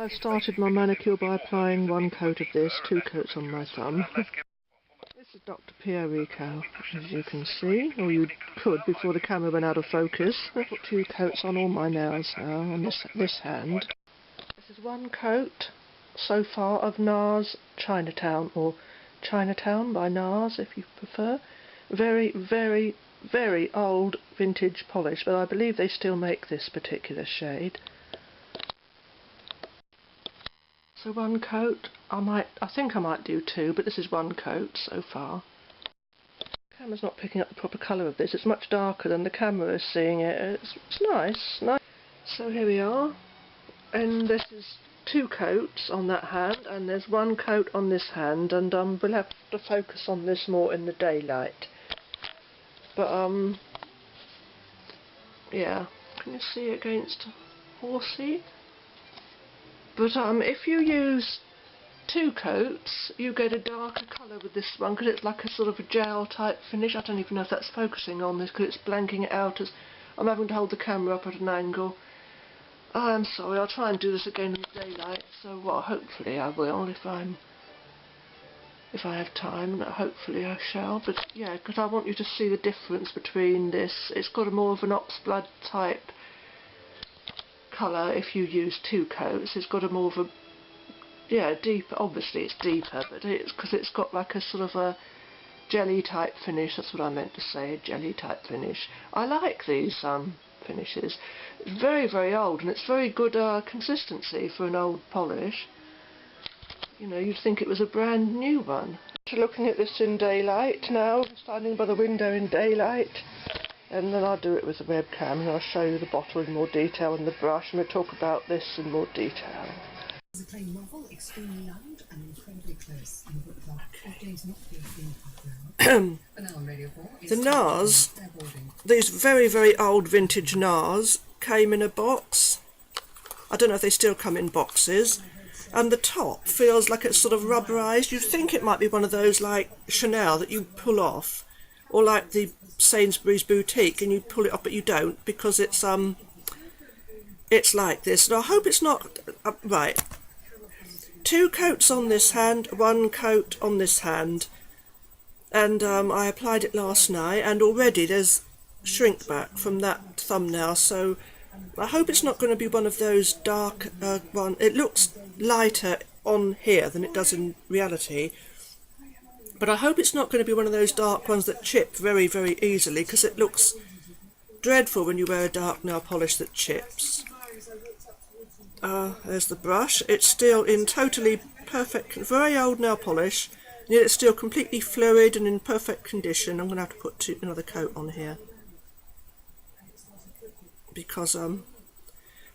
I've started my manicure by applying one coat of this, 2 coats on my thumb. This is Dr. Pierico, as you can see, or you could before the camera went out of focus. I've put 2 coats on all my nails now on this hand. This is 1 coat so far of Nars Chinatown, or Chinatown by Nars if you prefer. Very, very, very old vintage polish, but I believe they still make this particular shade. So 1 coat, I think I might do 2, but this is 1 coat so far. The camera's not picking up the proper colour of this. It's much darker than the camera is seeing it. It's nice. So here we are, and this is 2 coats on that hand, and there's 1 coat on this hand, and we'll have to focus on this more in the daylight. But yeah, can you see against horsey? But if you use 2 coats, you get a darker colour with this one, because it's like a sort of a gel type finish. I don't even know if that's focusing on this, because it's blanking it out as I'm having to hold the camera up at an angle. I'm sorry, I'll try and do this again in the daylight, so well, hopefully I will if I have time, hopefully I shall. But yeah, because I want you to see the difference between this. It's got a more of an ox blood type colour if you use 2 coats. It's got a more of a, yeah, deeper, obviously it's deeper, but it's because it's got like a sort of a jelly type finish. That's what I meant to say, a jelly type finish. I like these finishes. It's very, very old, and it's very good consistency for an old polish. You know, you'd think it was a brand new one. Looking at this in daylight now, standing by the window in daylight. And then I'll do it with the webcam, and I'll show you the bottle in more detail and the brush, and we'll talk about this in more detail. It's a plain novel, extremely loud and incredibly close in book club. The Nars, these very, very old vintage Nars, came in a box. I don't know if they still come in boxes. And the top feels like it's sort of rubberized. You'd think it might be one of those like Chanel that you pull off, or like the Sainsbury's boutique, and you pull it up, but you don't, because it's like this. And I hope it's not right. 2 coats on this hand, 1 coat on this hand, and I applied it last night, and already there's shrink back from that thumbnail. So I hope it's not going to be one of those dark one. It looks lighter on here than it does in reality. But I hope it's not going to be one of those dark ones that chip very, very easily, because it looks dreadful when you wear a dark nail polish that chips. There's the brush. It's still in totally perfect, very old nail polish, yet it's still completely fluid and in perfect condition. I'm going to have to put another coat on here. Because when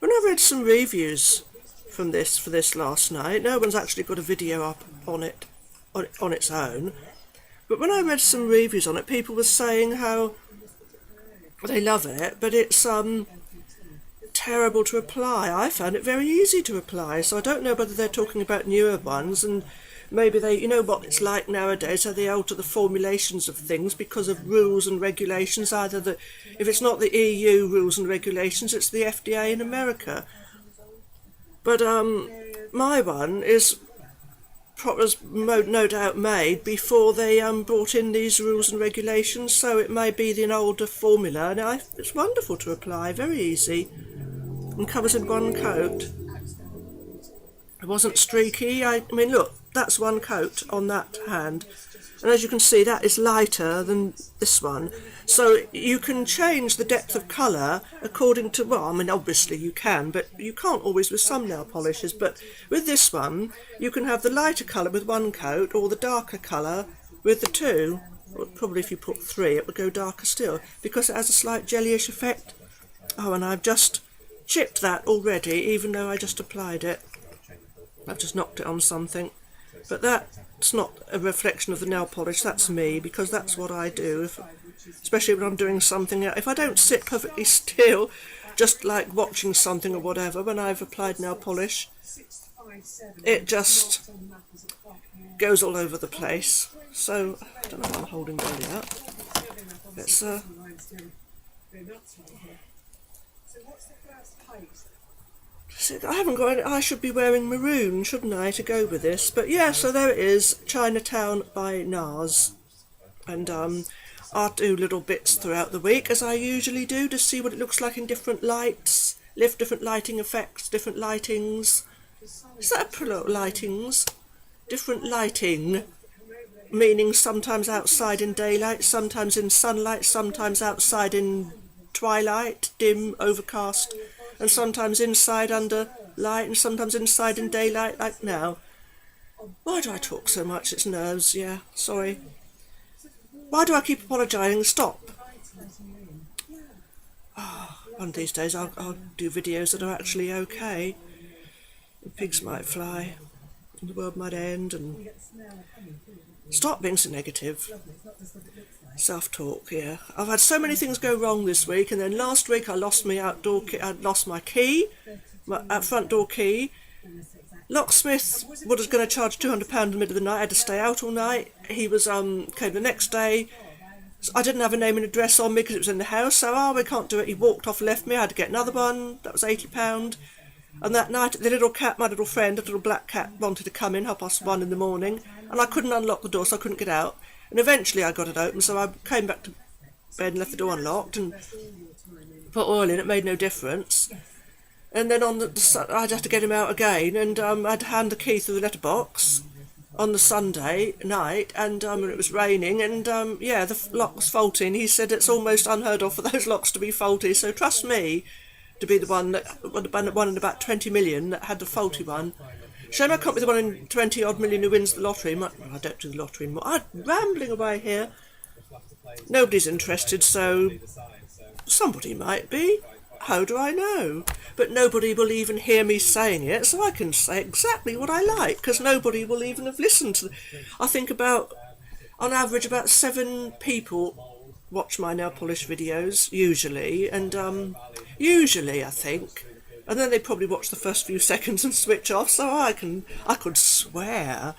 I read some reviews for this last night, no one's actually got a video up on it on its own, but when I read some reviews on it, people were saying how they love it, but it's terrible to apply. I found it very easy to apply, so I don't know whether they're talking about newer ones, and maybe they, you know what it's like nowadays, how they alter the formulations of things because of rules and regulations. Either if it's not the EU rules and regulations, it's the FDA in America. But my one was no doubt made before they brought in these rules and regulations, so it may be an older formula, and it's wonderful to apply, very easy, and covers in 1 coat. It wasn't streaky. I mean, look, that's 1 coat on that hand, and as you can see, that is lighter than this one. So you can change the depth of colour according to, well, I mean, obviously you can, but you can't always with some nail polishes. But with this one, you can have the lighter colour with 1 coat, or the darker colour with the 2. Well, probably if you put 3, it would go darker still, because it has a slight jellyish effect. Oh, and I've just chipped that already, even though I just applied it. I've just knocked it on something. But that's not a reflection of the nail polish, that's me, because that's what I do, especially when I'm doing something. If I don't sit perfectly still, just like watching something or whatever, when I've applied nail polish, it just goes all over the place. So, I don't know why I'm holding Dolly up. I haven't got any, I should be wearing maroon, shouldn't I, to go with this? But yeah, so there it is, Chinatown by Nars. And I'll do little bits throughout the week, as I usually do, to see what it looks like in different lights, different lighting effects, different lightings. Is that a plural? Lightings? Different lighting, meaning sometimes outside in daylight, sometimes in sunlight, sometimes outside in twilight, dim, overcast, and sometimes inside under light, and sometimes inside in daylight, like now. Why do I talk so much? It's nerves, yeah, sorry. Why do I keep apologising? Stop. Oh, one of these days I'll do videos that are actually okay. The pigs might fly, and the world might end, and... Stop being so negative. Self-talk, yeah. I've had so many things go wrong this week, and then last week I lost my key, my front door key. Locksmith was going to charge £200 in the middle of the night. I had to stay out all night. He was came the next day. So I didn't have a name and address on me because it was in the house. So we can't do it. He walked off, left me. I had to get another one. That was £80. And that night, the little cat, my little friend, a little black cat, wanted to come in 1:30 in the morning, and I couldn't unlock the door, so I couldn't get out. And eventually, I got it open. So I came back to bed and left the door unlocked and put oil in. It made no difference. And then I'd have to get him out again, and I'd hand the key through the letterbox on the Sunday night, and it was raining, and yeah, the lock was faulty, and he said it's almost unheard of for those locks to be faulty, so trust me to be the one in about 20 million that had the faulty one. Shame I can't be the one in 20 odd million who wins the lottery. I don't do the lottery anymore. I'm rambling away here. Nobody's interested, so somebody might be. How do I know? But nobody will even hear me saying it, so I can say exactly what I like, because nobody will even have listened to I think on average, about 7 people watch my nail polish videos, usually, and usually, I think. And then they probably watch the first few seconds and switch off, so I could swear.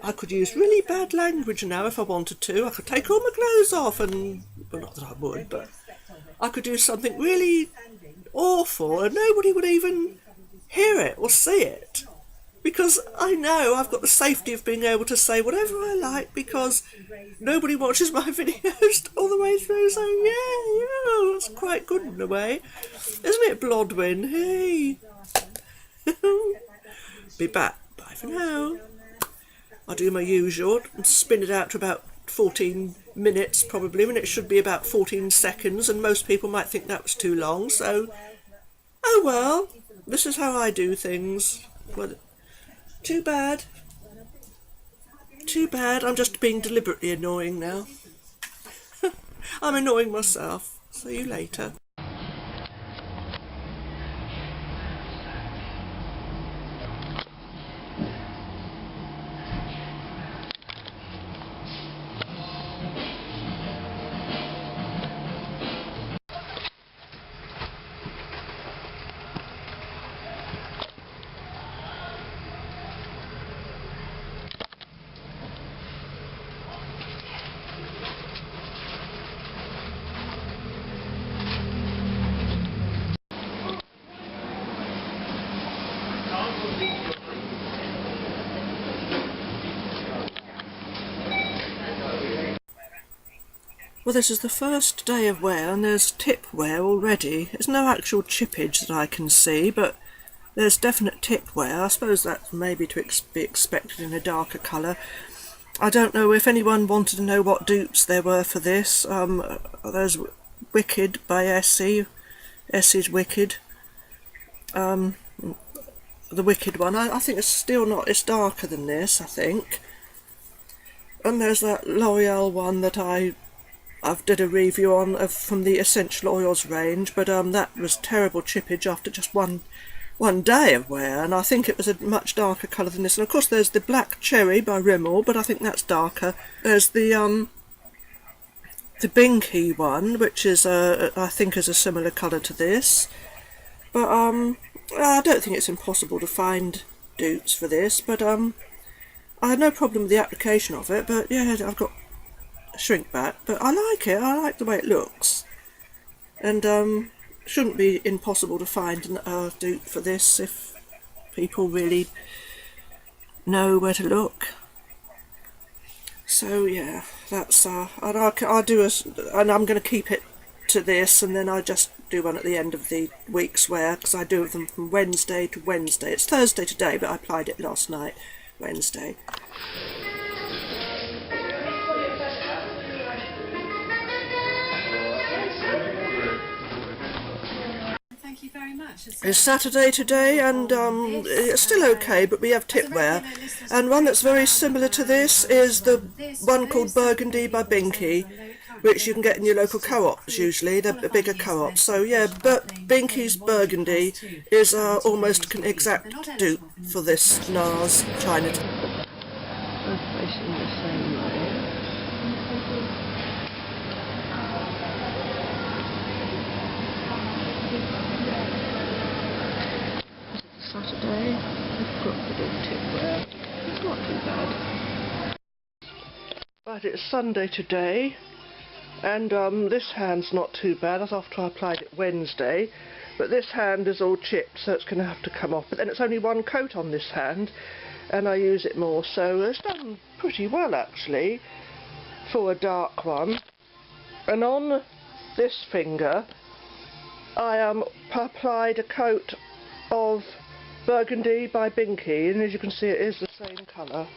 I could use really bad language now if I wanted to. I could take all my clothes off and... well, not that I would, but... I could do something really awful and nobody would even hear it or see it. Because I know I've got the safety of being able to say whatever I like, because nobody watches my videos all the way through, so yeah, that's quite good in a way. Isn't it, Blodwin? Hey! Be back. Bye for now. I'll do my usual and spin it out to about 14 minutes probably, when it should be about 14 seconds, and most people might think that was too long, so oh well, this is how I do things. Well, too bad, I'm just being deliberately annoying now. I'm annoying myself. See you later. Well, this is the first day of wear, and there's tip wear already. There's no actual chippage that I can see, but there's definite tip wear. I suppose that's maybe to be expected in a darker colour. I don't know if anyone wanted to know what dupes there were for this. There's Wicked by Essie. Essie's Wicked. The Wicked one. I think it's still not... it's darker than this, I think. And there's that L'Oreal one that I've did a review on from the Essential Oils range, but that was terrible chippage after just one day of wear, and I think it was a much darker colour than this. And of course there's the Black Cherry by Rimmel, but I think that's darker. There's the Binky one, which is I think is a similar colour to this, but I don't think it's impossible to find dupes for this. But I had no problem with the application of it, but yeah, I've got shrink back, but I like it. I like the way it looks, and shouldn't be impossible to find a dupe for this if people really know where to look. So yeah, that's and I'll do and I'm going to keep it to this, and then I just do one at the end of the week's wear, because I do them from Wednesday to Wednesday. It's Thursday today, but I applied it last night, Wednesday. Thank you very much. It's Saturday today, and it's still okay, but we have tipware, and one that's very similar to this is the one called Burgundy by Binky, which you can get in your local co-ops usually, the bigger co-ops. So yeah, but Binky's Burgundy is almost an exact dupe for this Nars Chinatown. Both facing the same way. Saturday, I've got the big tipware. It's not too bad. Right, it's Sunday today, and this hand's not too bad. That's after I applied it Wednesday, but this hand is all chipped, so it's going to have to come off. But then it's only one coat on this hand, and I use it more, so it's done pretty well actually for a dark one. And on this finger, I applied a coat of Burgundy by Binky, and as you can see it is the same colour.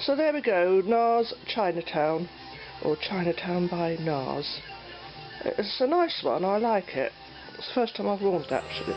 So there we go, Nars Chinatown, or Chinatown by Nars. It's a nice one, I like it. It's the first time I've worn it actually.